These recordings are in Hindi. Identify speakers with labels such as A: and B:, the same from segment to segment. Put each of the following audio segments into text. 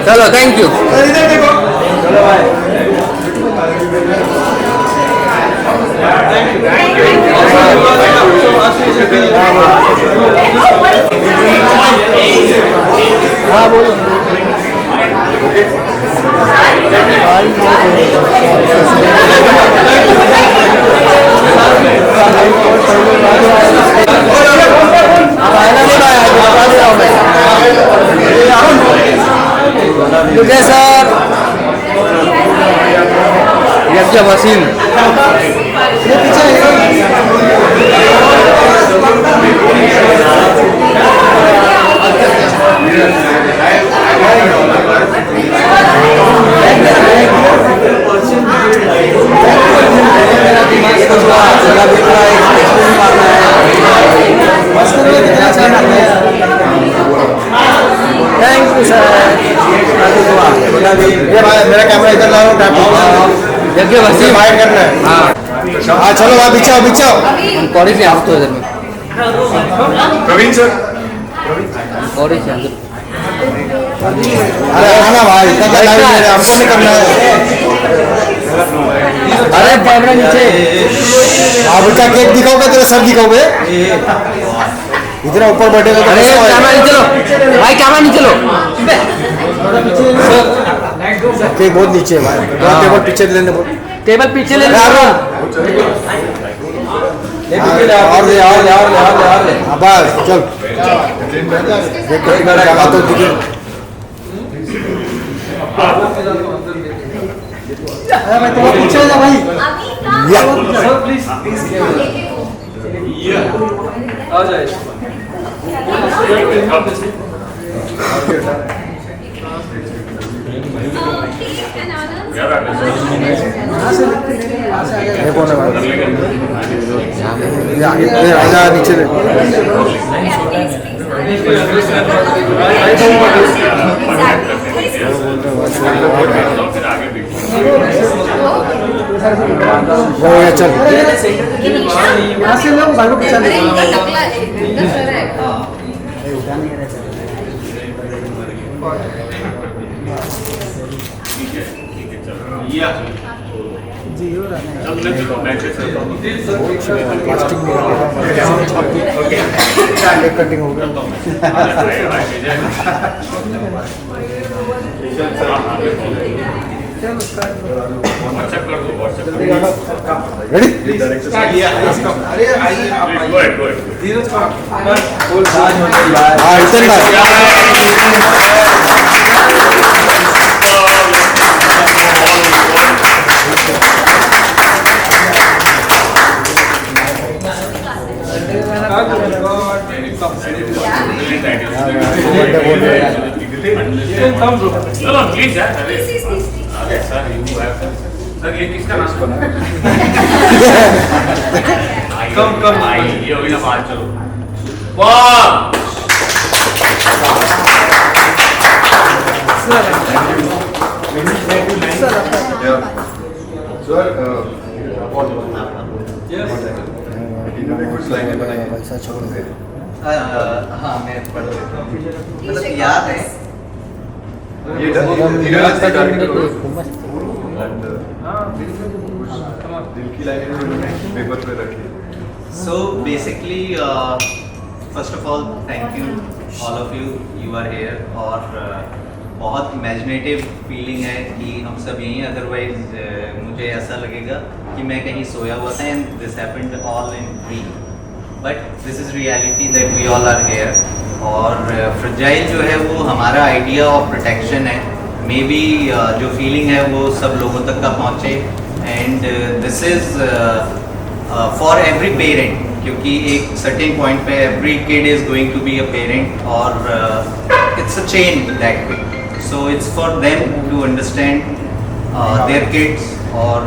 A: चलो थैंक यू।
B: चलो भाई
A: हाँ बोलो। सर यज्ञ वसीम थैंक यू सर।
B: ये भाई मेरा कैमरा इधर लाओ।
A: यज्ञ वसीम
B: फाइट करना है।
A: हाँ
B: हाँ चलो भाई बिछाओ बिछाओ।
A: कॉलेज से आप तो इधर में
B: प्रवीण सर
A: कॉलेज से अंदर।
B: अरे आना भाई इतना क्या लाइव है हमको भी करना है।
A: अरे कैमरा नीचे।
B: आप उनका केक दिखाओगे तेरा सर दिखाओगे इतना ऊपर बैठेगा तो
A: अरे कैमरा नहीं चलो भाई, कैमरा नहीं चलो।
B: केक बहुत नीचे है भाई। टेबल पीछे लेने बोल।
A: टेबल पीछे ले लो।
B: और ले बस चल देखो क्या तो दिखे। अरे भाई थोड़ा पीछे जा भाई। या
C: आ जाए
B: ये कौन है भाई? ये आजा नीचे ले। वो ये चल यहाँ से लोग भाई को पीछे ले। जी हो रहा है प्लास्टिक में कटिंग हो गया। रेडी हाँ इतने
C: कम ये होगी ना बात। चलो वाह
D: हाँ मैं पढ़ लेता हूँ, मतलब याद है। So basically, first of all, thank you all of you. You are here और बहुत इमेजिनेटिव फीलिंग है कि हम सब यहीं, अदरवाइज मुझे ऐसा लगेगा कि मैं कहीं सोया हुआ था and this happened all in dream, but this is reality that we all are here. और फ्रजाइल जो है वो हमारा आइडिया ऑफ प्रोटेक्शन है। मे बी जो फीलिंग है वो सब लोगों तक का पहुँचे and this is for every parent, क्योंकि एक सर्टेन पॉइंट पे every kid is going to be a parent और it's a chain that way. So it's for them to understand their kids, or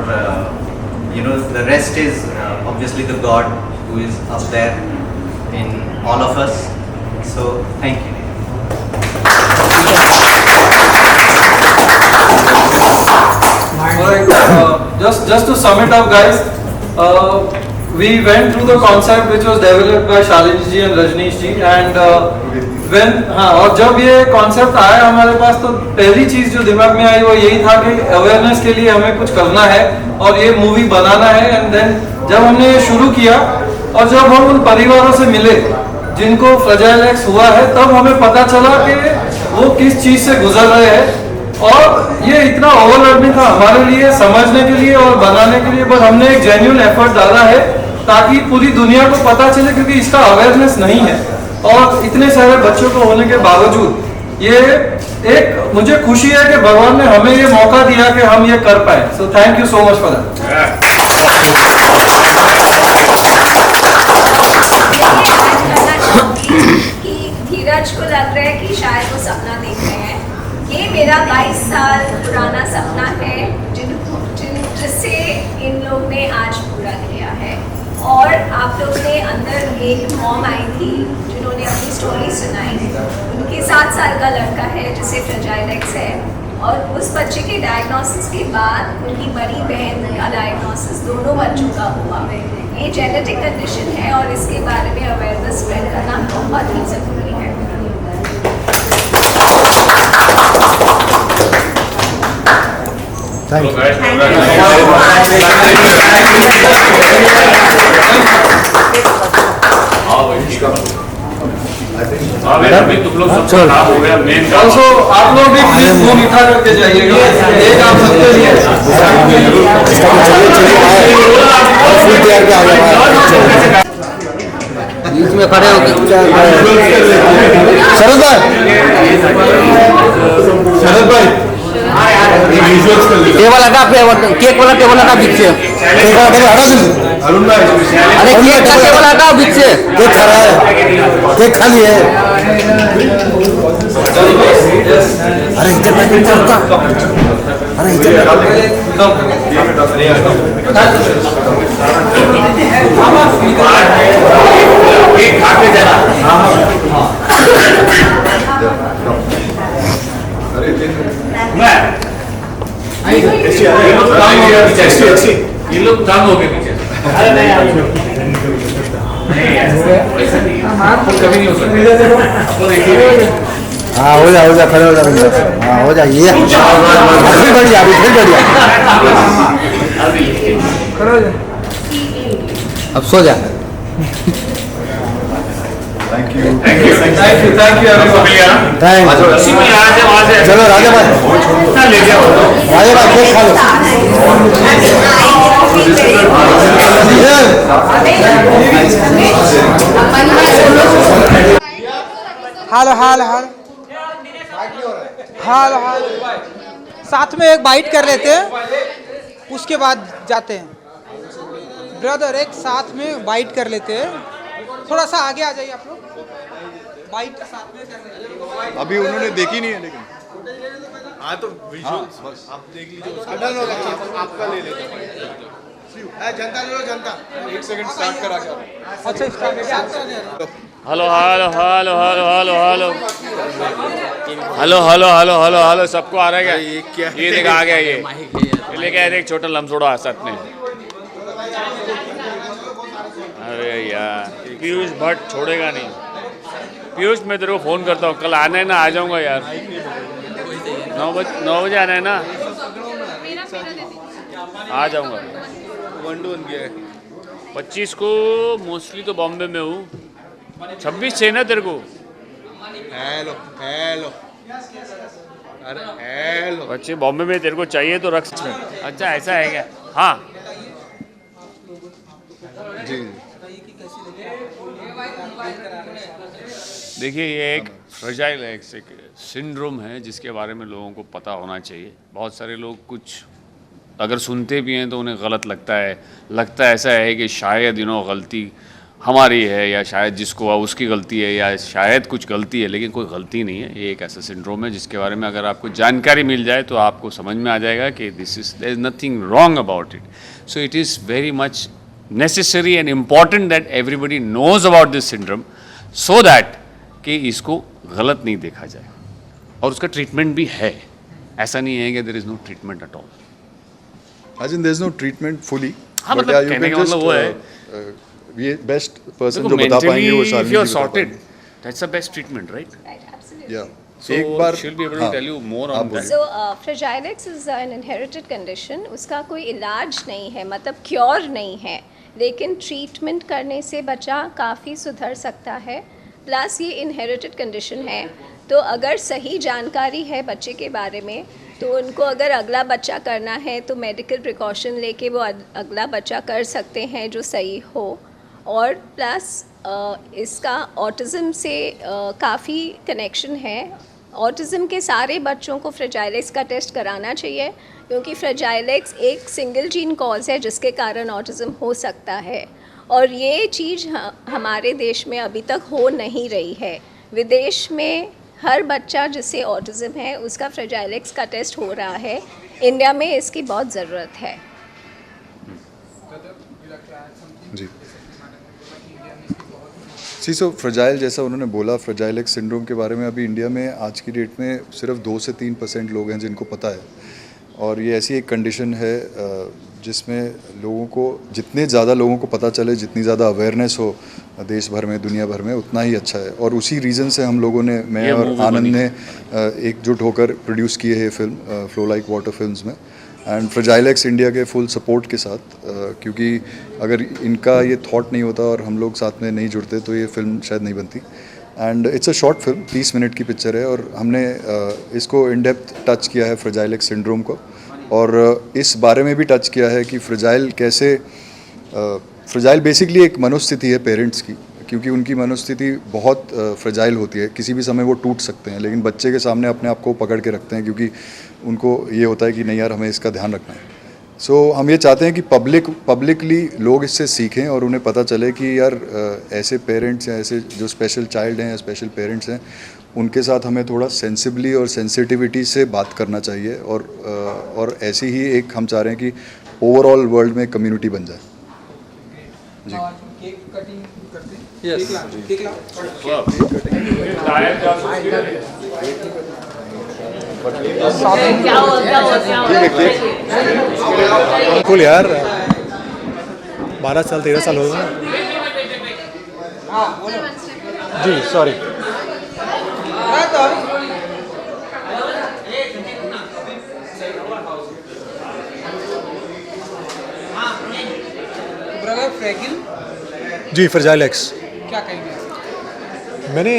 D: you know, the rest is obviously the God who is up there in all of us. So thank you.
C: Alright, just to sum it up, guys,
E: we went through the concept which was developed by Shalini ji and Rajneesh ji and when और जब ये concept आया हमारे पास तो पहली चीज जो दिमाग में आई वो यही था कि awareness के लिए हमें कुछ करना है और ये मूवी बनाना है and then जब हमने ये शुरू किया और जब हम उन परिवारों से मिले जिनको फ्रजाइल एक्स हुआ है तब हमें पता चला कि वो किस चीज से गुजर रहे हैं और ये इतना ओवरवेलमिंग था हमारे लिए समझने के लिए और बनाने के लिए बस हमने एक जेन्युइन एफर्ट डाला है ताकि पूरी दुनिया को पता चले क्योंकि इसका अवेयरनेस नहीं है और इतने सारे बच्चों को होने के बावजूद ये एक मुझे खुशी है कि भगवान ने हमें ये मौका दिया कि हम ये कर पाए so thank you so much for that
F: कि धीरज को लग रहा है कि शायद वो सपना देख रहे हैं ये मेरा 22 साल पुराना सपना है जिससे इन लोग ने आज पूरा किया है और आप लोग ने अंदर एक मॉम आई थी जिन्होंने अपनी स्टोरी सुनाई उनके 7 साल का लड़का है जिसे फ्रजाइल एक्स है और उस बच्चे के डायग्नोसिस के बाद उनकी बड़ी बहन का डायग्नोसिस दोनों बच्चों का हुआ है ये जेनेटिक कंडीशन है और इसके बारे में अवेयरनेस स्प्रेड करना बहुत ही ज़रूरी है
B: थैंक यू
C: तुम लोग सब खराब हो गया मेन का
E: ऑल्सो आप लोग भी प्लीज मुंह मीठा करके जाइएगा एक आप सबके लिए
A: बीच में खड़े होके
B: शरद भाई
A: टेबल हटा केक वाला टेबल हटा बीच से अरे केक का टेबल हटाओ बीच से
B: केक खा रहा है केक खाली है अरे इधर अरे इधर
C: केक खा के जाना ये लोग तंग हो गए पीछे कभी नहीं हो सकता
B: हाँ हो जा खड़े हो जा हाँ हो जा ये फिर बढ़िया
A: अब सो जा
E: थैंक यू
C: इसी में यहाँ से वहाँ से
B: चलो राजा भाई
C: इतना ले गया
B: राजा भाई केक खा लो
G: हाल साथ में एक बाइट कर लेते हैं उसके बाद जाते हैं ब्रदर एक साथ में बाइट कर लेते हैं थोड़ा सा आगे आ जाइए आप लोग बाइट साथ में कर लेते हैं
H: अभी उन्होंने देखी नहीं है लेकिन हाँ तो विजुअल्स बस आप देख लीजिए आपका ले लेते जनता ले लो जनता 1 सेकंड स्टार्ट करा के
G: अच्छा start
C: hello hello hello hello hello hello hello hello hello hello hello सबको आ रहा है क्या
H: ये क्या
C: ये देखा आ गया ये लेके आए एक छोटा लमसोड़ा साथ में अरे यार पीयूष भट्ट छोड़ेगा नहीं पीयूष मैं तेरे को फ़ोन करता हूँ कल आना है ना आ जाऊँगा यार 9 बजे आना है ना आ जाऊँगा
H: 1-1 गया
C: 25 को मोस्टली तो बॉम्बे में हूँ 26 चाहिए ना तेरे को
H: हेलो हेलो अरे हेलो
C: बच्चे बॉम्बे में तेरे को चाहिए तो रख अच्छा ऐसा है क्या हाँ
H: जी
C: देखिए ये एक फ्रजाइल एक्स एक सिंड्रोम है जिसके बारे में लोगों को पता होना चाहिए बहुत सारे लोग कुछ अगर सुनते भी हैं तो उन्हें गलत लगता है ऐसा है कि शायद गलती हमारी है या शायद जिसको उसकी गलती है या शायद कुछ गलती है लेकिन कोई गलती नहीं है ये एक ऐसा सिंड्रोम है जिसके बारे में अगर आपको जानकारी मिल जाए तो आपको समझ में आ जाएगा कि there is nothing wrong about it so it is very much necessary and important that everybody knows about this syndrome so that कि इसको गलत नहीं देखा जाए और उसका ट्रीटमेंट भी है ऐसा नहीं है कि there is no treatment at all
H: as in there's no treatment fully
C: हाँ
H: but
C: मतलब
H: yeah, you
C: कहने
H: can
C: का
H: just
C: मतलब वो है
I: ये बेस्ट पर्सन जो बता पाएंगे वो शालिनी जी बता
C: सॉर्टेड
I: पाएंगे।
C: That's the best treatment, right?
F: Right, absolutely.
I: या
C: So
I: एक बार
C: she'll be able to
I: हाँ,
C: tell you more
I: आप
C: on
I: बोलिए।
C: that.
F: So fragile X is an inherited condition. उसका कोई इलाज नहीं है, मतलब क्योर नहीं है, लेकिन ट्रीटमेंट करने से बच्चा काफ़ी सुधर सकता है। प्लस ये इनहेरिटेड कंडीशन है, तो अगर सही जानकारी है बच्चे के बारे में तो उनको अगर अगला बच्चा करना है तो मेडिकल प्रिकॉशन लेके वो अगला बच्चा कर सकते हैं जो सही हो। और प्लस इसका ऑटिज़म से काफ़ी कनेक्शन है। ऑटिज़म के सारे बच्चों को फ्रेजाइल एक्स का टेस्ट कराना चाहिए, क्योंकि फ्रेजाइल एक्स एक सिंगल जीन कॉज है जिसके कारण ऑटिज़म हो सकता है। और ये चीज़ हमारे देश में अभी तक हो नहीं रही है। विदेश में हर बच्चा जिसे ऑटिज़म है उसका फ्रेजाइल एक्स का टेस्ट हो रहा है। इंडिया में इसकी बहुत ज़रूरत है।
I: जी सो फ्रजाइल, जैसा उन्होंने बोला, फ्रजाइल एक्स सिंड्रोम के बारे में अभी इंडिया में आज की डेट में सिर्फ 2 से 3% लोग हैं जिनको पता है। और ये ऐसी एक कंडीशन है जिसमें लोगों को, जितने ज़्यादा लोगों को पता चले, जितनी ज़्यादा अवेयरनेस हो देश भर में, दुनिया भर में, उतना ही अच्छा है। और उसी रीज़न से हम लोगों ने, मैं और आनंद ने एकजुट होकर प्रोड्यूस की है ये film flow like water films में, एंड फ्रजाइल एक्स इंडिया के फुल सपोर्ट के साथ, क्योंकि अगर इनका ये थॉट नहीं होता और हम लोग साथ में नहीं जुड़ते तो ये फिल्म शायद नहीं बनती। And it's a short film, 30 minute की पिक्चर है, और हमने इसको इन डेप्थ टच किया है फ्रजाइल एक्स सिंड्रोम को, और इस बारे में भी टच किया है कि फ्रजाइल कैसे, फ्रजाइल बेसिकली एक मनोस्थिति है पेरेंट्स की, क्योंकि उनकी मनोस्थिति बहुत फ्रजाइल होती है, किसी भी समय वो टूट सकते हैं, लेकिन बच्चे के सामने अपने आप को पकड़ के रखते हैं, क्योंकि उनको ये होता है कि नहीं यार हमें इसका ध्यान रखना है। सो हम ये चाहते हैं कि पब्लिकली लोग इससे सीखें और उन्हें पता चले कि यार ऐसे पेरेंट्स हैं, ऐसे जो स्पेशल चाइल्ड हैं या स्पेशल पेरेंट्स हैं, उनके साथ हमें थोड़ा सेंसिबली और सेंसिटिविटी से बात करना चाहिए, और ऐसी ही एक हम चाह रहे हैं कि ओवरऑल वर्ल्ड में कम्युनिटी बन जाए। जी
G: केक कटिंग करते हैं।
E: Yes.
G: केक लाओ।
B: बिल्कुल यार, 12 साल 13 साल हो गए जी, सॉरी।
G: ब्रदर फ्रैगिल
B: जी, फ्रजाइल एक्स,
G: क्या कहेंगे आप?
B: मैंने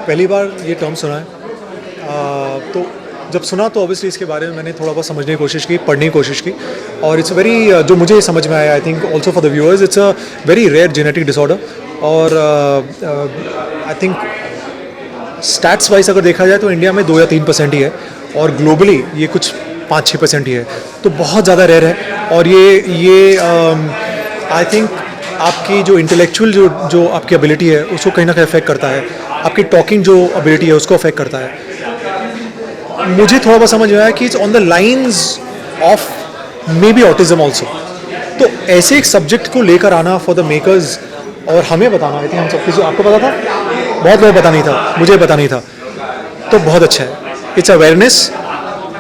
B: पहली बार ये टर्म सुना है, तो जब सुना तो ऑब्वियसली इसके बारे में मैंने थोड़ा बहुत समझने की कोशिश की, पढ़ने की कोशिश की, और इट्स वेरी, जो मुझे समझ में आया, I think also for the viewers, it's a very rare genetic disorder, और आई थिंक स्टैट्स वाइज अगर देखा जाए तो इंडिया में 2 या 3% ही है, और ग्लोबली ये कुछ 5-6% ही है, तो बहुत ज़्यादा रेयर है। और ये आई थिंक आपकी जो इंटेलेक्चुअल जो आपकी एबिलिटी है उसको कहीं ना कहीं अफेक्ट करता है, आपकी टॉकिंग जो एबिलिटी है उसको अफेक्ट करता है। मुझे थोड़ा बहुत समझ में आया कि it's on the lines of may be autism also, तो ऐसे एक सब्जेक्ट को लेकर आना फॉर द मेकर्स और हमें बताना, आई थिंक हम सब, आपको पता था, बहुत लोग पता नहीं था, मुझे पता नहीं था, तो बहुत अच्छा है। It's awareness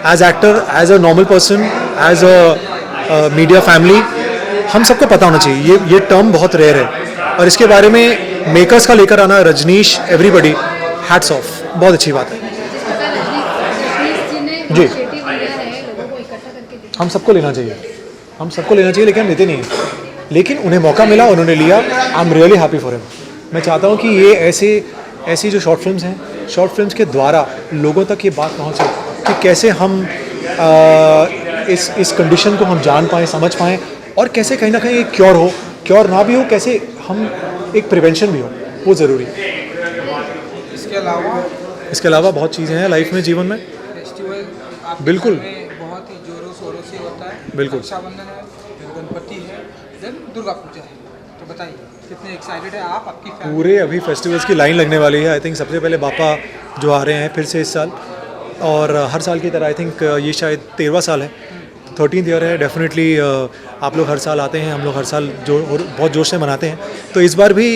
B: as actor, as a normal person, as a media family, हम सबको पता होना चाहिए। ये टर्म बहुत रेयर है, और इसके बारे में मेकर्स का लेकर आना, रजनीश, एवरीबडी, हैट्स ऑफ, बहुत अच्छी बात है जी। हम सबको लेना चाहिए, हम सबको लेना चाहिए, लेकिन हम लेते नहीं हैं, लेकिन उन्हें मौका मिला, उन्होंने लिया, I am really happy for him. मैं चाहता हूँ कि ये ऐसी जो शॉर्ट फिल्म्स हैं, शॉर्ट फिल्म्स के द्वारा लोगों तक ये बात पहुँचे कि कैसे हम इस कंडीशन को हम जान पाएँ, समझ पाएँ, और कैसे कहीं ना कहीं एक क्योर ना भी हो, कैसे हम एक प्रिवेंशन भी हो, वो ज़रूरी है। इसके अलावा बहुत चीज़ें हैं लाइफ में, जीवन में।
G: फेस्टिवल
B: बिल्कुल
G: बहुत ही जोरों शोरों से होता है।
B: बिल्कुल।
G: रक्षाबंधन है, फिर गणपति है, देन दुर्गा पूजा है, तो बताइए कितने एक्साइटेड है आप, आपकी फैमिली?
B: पूरे अभी फेस्टिवल्स की लाइन लगने वाली है। आई थिंक सबसे पहले बापा जो आ रहे हैं फिर से इस साल, और हर साल की तरह आई थिंक ये शायद 13वां साल है, 13th ईयर है। डेफिनेटली आप लोग हर साल आते हैं, हम लोग हर साल बहुत जोश से मनाते हैं, तो इस बार भी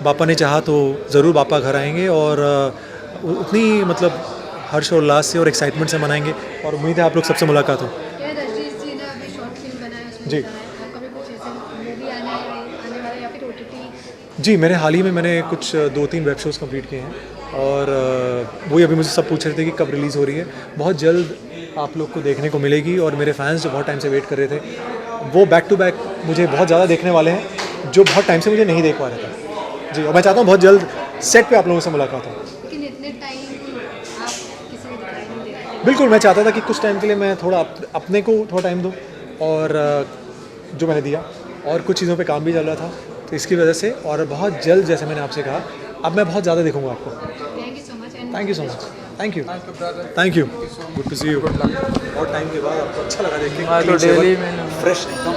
B: बापा ने चाहा तो ज़रूर बापा घर आएंगे, और उतनी मतलब हर्ष और उल्लास से और एक्साइटमेंट से मनाएंगे, और उम्मीद है आप लोग सबसे मुलाकात हो।
J: रजनीश जी ने अभी शॉर्ट फिल्म बनाया, उसमें
B: जी।
J: बताया, आपका भी कुछ ऐसे मूवी आने
B: जी, मैंने हाल ही में मैंने कुछ 2-3 वेब शोज़ कंप्लीट किए हैं और वही अभी मुझे सब पूछ रहे थे कि कब रिलीज़ हो रही है। बहुत जल्द आप लोग को देखने को मिलेगी और मेरे फैंस जो बहुत टाइम से वेट कर रहे थे वो बैक टू बैक मुझे बहुत ज़्यादा देखने वाले हैं, जो बहुत टाइम से मुझे नहीं देख पा रहे थे। जी, और मैं चाहता हूँ बहुत जल्द सेट पे आप लोगों से मुलाकात हो।
J: लेकिन इतने टाइम आप किसी को दिखाई नहीं दे रहे।
B: बिल्कुल, मैं चाहता था कि कुछ टाइम के लिए मैं थोड़ा अपने को थोड़ा टाइम दूँ और जो मैंने दिया, और कुछ चीज़ों पे काम भी चल रहा था तो इसकी वजह से, और बहुत जल्द जैसे मैंने आपसे कहा अब मैं बहुत ज़्यादा देखूंगा आपको।
J: Thank you so much.
B: Thank you so much. Thank you. Thank you. Good to see you. बहुत टाइम के बाद आपको अच्छा लगा देख के।
E: तो डेली में
B: फ्रेश एकदम।